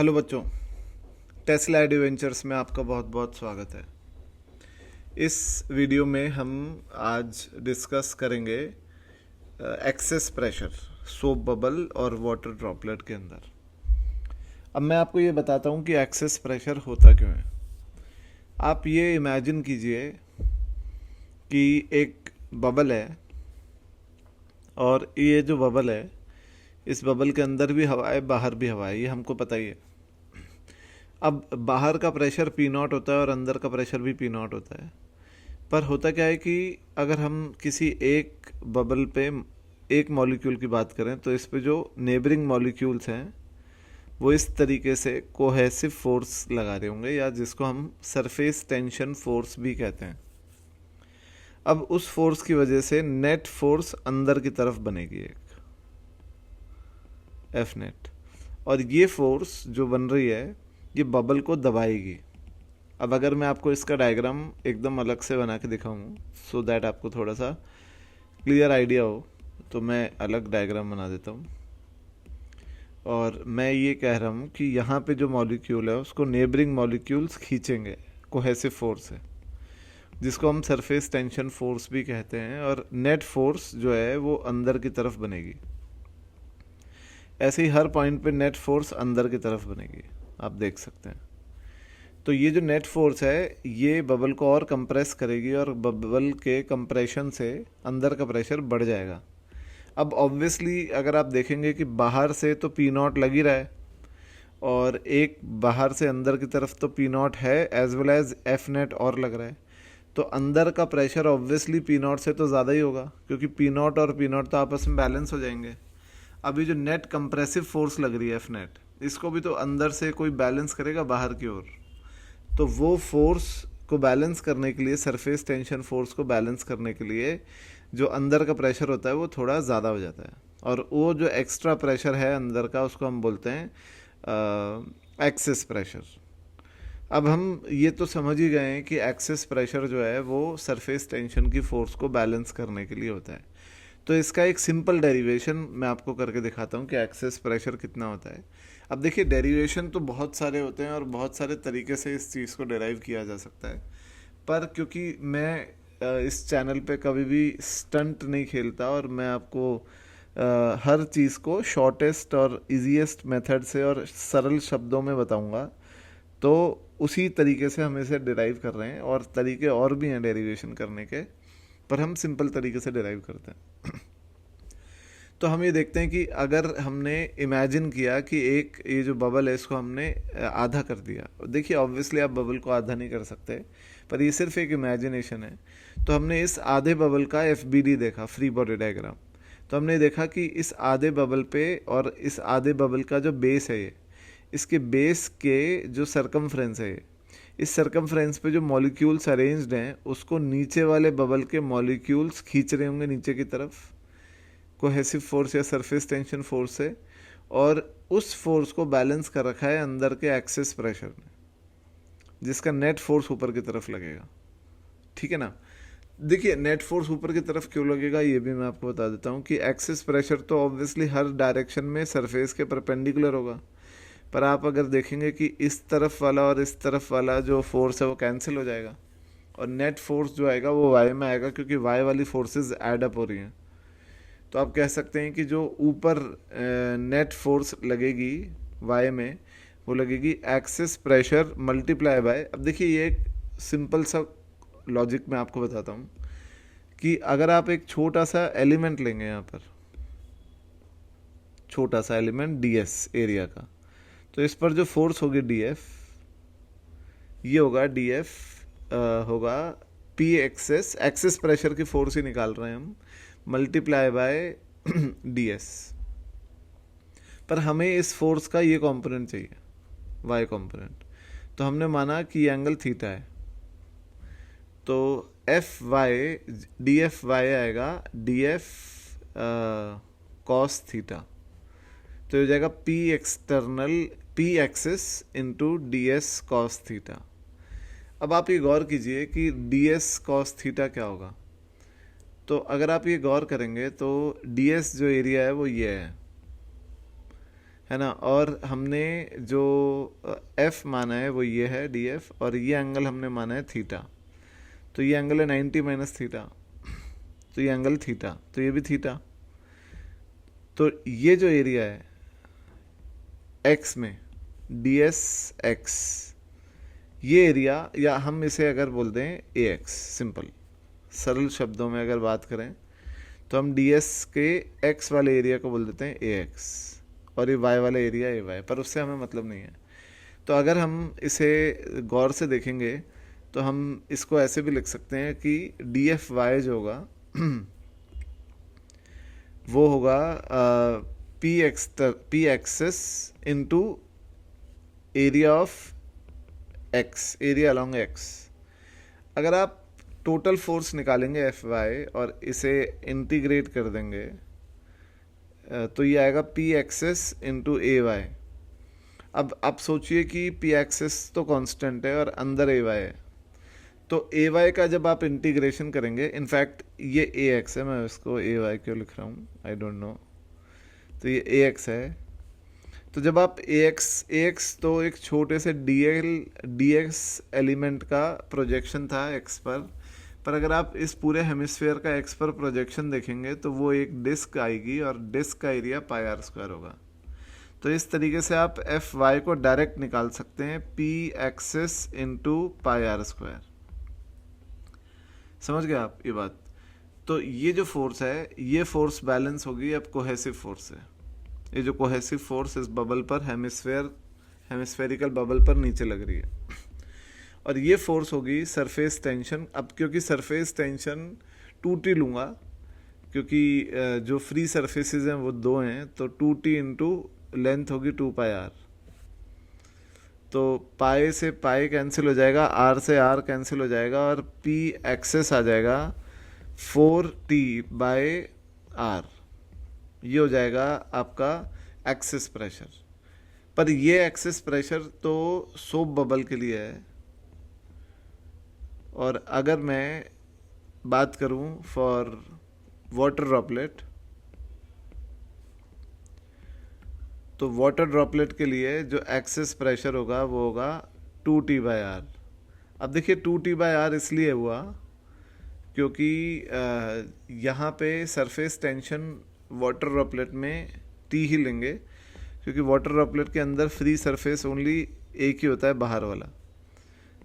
Hello बच्चों, Tesla adventures में आपका बहुत बहुत स्वागत है। इस वीडियो में हम आज डिस्कस करेंगे एक्सेस प्रेशर सोप बबल और वाटर ड्रॉपलेट के अंदर। अब मैं आपको ये बताता हूँ कि एक्सेस प्रेशर होता क्यों है। आप ये इमेजिन कीजिए कि एक बबल है और ये जो बबल है, इस बबल के अंदर भी हवा है, बाहर भी हवा है, ये हमको पता ही है। अब बाहर का प्रेशर पी नॉट होता है और अंदर का प्रेशर भी पी नॉट होता है। पर होता क्या है कि अगर हम किसी एक बबल पे एक मॉलिक्यूल की बात करें तो इस पे जो नेबरिंग मॉलिक्यूल्स हैं वो इस तरीके से कोहेसिव फोर्स लगा रहे होंगे, या जिसको हम सरफेस टेंशन फोर्स भी कहते हैं। अब उस फोर्स की वजह से नेट फोर्स अंदर की तरफ बनेगी एक एफ नेट, और ये फोर्स जो बन रही है ये बबल को दबाएगी। अब अगर मैं आपको इसका डायग्राम एकदम अलग से बना के दिखाऊं सो दैट आपको थोड़ा सा क्लियर आइडिया हो, तो मैं अलग डायग्राम बना देता हूं। और मैं ये कह रहा हूं कि यहाँ पे जो मॉलिक्यूल है उसको नेबरिंग मॉलिक्यूल्स खींचेंगे, कोहेसिव फोर्स है जिसको हम सरफेस टेंशन फोर्स भी कहते हैं, और नेट फोर्स जो है वो अंदर की तरफ बनेगी। ऐसे ही हर पॉइंट पे नेट फोर्स अंदर की तरफ बनेगी, आप देख सकते हैं। तो ये जो नेट फोर्स है ये बबल को और कंप्रेस करेगी और बबल के कंप्रेशन से अंदर का प्रेशर बढ़ जाएगा। अब ऑब्वियसली अगर आप देखेंगे कि बाहर से तो पी नॉट लग ही रहा है, और एक बाहर से अंदर की तरफ तो पी नॉट है as well as F net और लग रहा है, तो अंदर का प्रेशर ऑब्वियसली पी नॉट से तो ज़्यादा ही होगा, क्योंकि पी नॉट और पी नॉट तो आपस में बैलेंस हो जाएंगे। अभी जो नेट कंप्रेसिव फोर्स लग रही है एफ नेट, इसको भी तो अंदर से कोई बैलेंस करेगा बाहर की ओर। तो वो फोर्स को बैलेंस करने के लिए, सरफेस टेंशन फोर्स को बैलेंस करने के लिए जो अंदर का प्रेशर होता है वो थोड़ा ज़्यादा हो जाता है, और वो जो एक्स्ट्रा प्रेशर है अंदर का उसको हम बोलते हैं एक्सेस प्रेशर। अब हम ये तो समझ ही गए हैं कि एक्सेस प्रेशर जो है वो सरफेस टेंशन की फोर्स को बैलेंस करने के लिए होता है। तो इसका एक सिंपल डेरिवेशन मैं आपको करके दिखाता हूँ कि एक्सेस प्रेशर कितना होता है। अब देखिए, डेरिवेशन तो बहुत सारे होते हैं और बहुत सारे तरीके से इस चीज़ को डेराइव किया जा सकता है, पर क्योंकि मैं इस चैनल पे कभी भी स्टंट नहीं खेलता और मैं आपको हर चीज़ को शॉर्टेस्ट और इजीएस्ट मेथड से और सरल शब्दों में बताऊंगा, तो उसी तरीके से हम इसे डिराइव कर रहे हैं। और तरीके और भी हैं डेरिवेशन करने के, पर हम सिंपल तरीके से डिराइव करते हैं। तो हम ये देखते हैं कि अगर हमने इमेजिन किया कि एक ये जो बबल है इसको हमने आधा कर दिया। देखिए, ऑब्वियसली आप बबल को आधा नहीं कर सकते, पर ये सिर्फ एक इमेजिनेशन है। तो हमने इस आधे बबल का FBD देखा, फ्री बॉडी डायग्राम। तो हमने देखा कि इस आधे बबल पे और इस आधे बबल का जो बेस है, ये इसके बेस के जो सरकमफ्रेंस है, इस सरकमफ्रेंस पे जो मॉलिक्यूल्स अरेंज्ड हैं उसको नीचे वाले बबल के मॉलिक्यूल्स खींच रहे होंगे नीचे की तरफ, कोहेसिव फोर्स या सरफेस टेंशन फोर्स से, और उस फोर्स को बैलेंस कर रखा है अंदर के एक्सेस प्रेशर ने, जिसका नेट फोर्स ऊपर की तरफ लगेगा। ठीक है ना। देखिए, नेट फोर्स ऊपर की तरफ क्यों लगेगा ये भी मैं आपको बता देता हूँ कि एक्सेस प्रेशर तो ऑब्वियसली हर डायरेक्शन में सरफेस के परपेंडिकुलर होगा, पर आप अगर देखेंगे कि इस तरफ वाला और इस तरफ वाला जो फोर्स है वो कैंसिल हो जाएगा, और नेट फोर्स जो आएगा वो वाई में आएगा, क्योंकि वाई वाली फोर्सेस ऐड अप हो रही हैं। तो आप कह सकते हैं कि जो ऊपर नेट फोर्स लगेगी वाई में, वो लगेगी एक्सेस प्रेशर मल्टीप्लाई बाय। अब देखिए, ये एक सिंपल सा लॉजिक मैं आपको बताता हूँ कि अगर आप एक छोटा सा एलिमेंट लेंगे, यहाँ पर छोटा सा एलिमेंट DS एरिया का, तो इस पर जो फोर्स होगी DF, ये होगा DF होगा P एक्सेस, एक्सेस प्रेशर की फोर्स ही निकाल रहे हैं हम, मल्टीप्लाई बाय DS। पर हमें इस फोर्स का ये कंपोनेंट चाहिए, y कंपोनेंट। तो हमने माना कि ये एंगल थीटा है, तो DFy आएगा DF cos थीटा, तो हो जाएगा P access into DS cos theta. अब आप ये गौर कीजिए कि DS cos थीटा क्या होगा। तो अगर आप ये गौर करेंगे तो DS जो एरिया है वो ये है है ना। और हमने जो एफ माना है वो ये है डी एफ, और ये एंगल हमने माना है थीटा। तो ये एंगल है 90 माइनस थीटा, तो ये एंगल थीटा, तो ये भी थीटा। तो ये जो एरिया है एक्स में डी एस एक्स, ये एरिया, या हम इसे अगर बोल दें ए एक्स, सिंपल सरल शब्दों में अगर बात करें तो हम डी एस के एक्स वाले एरिया को बोल देते हैं ए एक्स, और ये वाई वाला एरिया ए वाई, पर उससे हमें मतलब नहीं है। तो अगर हम इसे गौर से देखेंगे तो हम इसको ऐसे भी लिख सकते हैं कि डी एफ वाई जो होगा वो होगा P access into area of X, area along X. अगर आप टोटल फोर्स निकालेंगे एफ वाई और इसे इंटीग्रेट कर देंगे तो ये आएगा P access into A Y. अब आप सोचिए कि पी एक्सेस तो कांस्टेंट है और अंदर ए वाई है, तो ए वाई का जब आप इंटीग्रेशन करेंगे, इनफैक्ट ये ए एक्स है, मैं इसको ए वाई क्यों लिख रहा हूँ आई डोंट नो, तो ये ए एक्स है। तो जब आप ए एक्स तो एक छोटे से डी एक्स एलिमेंट का प्रोजेक्शन था एक्स पर अगर आप इस पूरे हेमिस्फीयर का एक्स पर प्रोजेक्शन देखेंगे तो वो एक डिस्क आएगी और डिस्क का एरिया पाई आर स्क्वायर होगा। तो इस तरीके से आप एफ वाई को डायरेक्ट निकाल सकते हैं P access into pi R square. समझ गए आप ये बात। तो ये जो फोर्स है ये फोर्स बैलेंस होगी अब कोहेसिव फोर्स से। ये जो कोहेसिव फोर्स इस बबल पर हेमिस्फेरिकल बबल पर नीचे लग रही है, और ये फोर्स होगी सरफेस टेंशन। अब क्योंकि सरफेस टेंशन 2t लूँगा, क्योंकि जो फ्री सरफेसेस हैं वो 2 हैं, तो 2t इंटू लेंथ होगी 2 पाई आर। तो पाई से पाई कैंसिल हो जाएगा, आर से आर कैंसिल हो जाएगा, और पी एक्सेस आ जाएगा 4t बाय आर। ये हो जाएगा आपका एक्सेस प्रेशर। पर ये एक्सेस प्रेशर तो सोप बबल के लिए है, और अगर मैं बात करूं फॉर वाटर ड्रॉपलेट, तो वाटर ड्रॉपलेट के लिए जो एक्सेस प्रेशर होगा वो होगा 2t बाय आर। अब देखिए 2t बाय आर इसलिए हुआ क्योंकि यहाँ पे सरफेस टेंशन वाटर ड्रॉपलेट में t ही लेंगे, क्योंकि वाटर ड्रॉपलेट के अंदर फ्री सरफेस ओनली एक ही होता है, बाहर वाला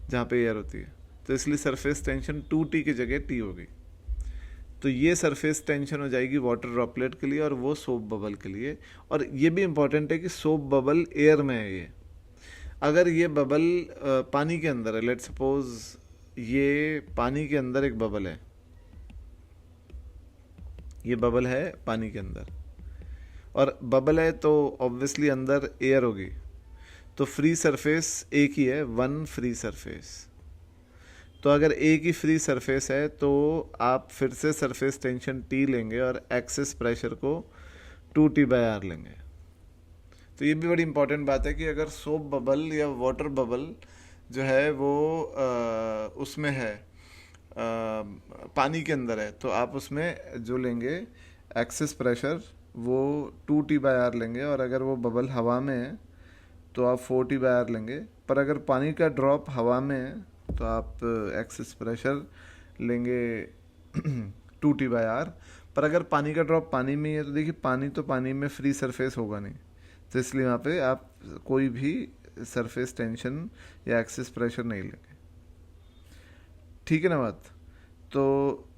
जहाँ पे एयर होती है, तो इसलिए सरफेस टेंशन 2t की जगह t होगी। तो ये सरफेस टेंशन हो जाएगी वाटर ड्रॉपलेट के लिए और वो सोप बबल के लिए। और ये भी इम्पॉर्टेंट है कि सोप बबल एयर में है। ये अगर ये बबल पानी के अंदर है, लेट सपोज ये पानी के अंदर एक बबल है, ये बबल है पानी के अंदर, और बबल है तो ऑब्वियसली अंदर एयर होगी, तो फ्री सरफेस एक ही है, 1 फ्री सरफेस। तो अगर एक ही फ्री सरफेस है तो आप फिर से सरफेस टेंशन T लेंगे और एक्सेस प्रेशर को 2t बाय आर लेंगे। तो ये भी बड़ी इंपॉर्टेंट बात है कि अगर सोप बबल या वाटर बबल जो है वो उसमें है, पानी के अंदर है, तो आप उसमें जो लेंगे एक्सेस प्रेशर वो 2t बाय आर लेंगे, और अगर वो बबल हवा में है तो आप 4t बाय आर लेंगे। पर अगर पानी का ड्रॉप हवा में है तो आप एक्सेस प्रेशर लेंगे 2t बाय आर। पर अगर पानी का ड्रॉप पानी में है तो देखिए पानी में फ्री सरफेस होगा नहीं, तो इसलिए वहाँ पे आप कोई भी सरफेस टेंशन या एक्सेस प्रेशर नहीं लेंगे। ठीक है ना बात। तो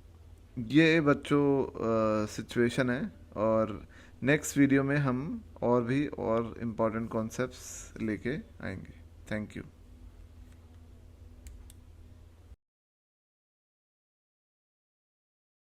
ये बच्चों सिचुएशन है, और नेक्स्ट वीडियो में हम और भी इम्पोर्टेंट कॉन्सेप्ट्स लेके आएंगे। Thank you.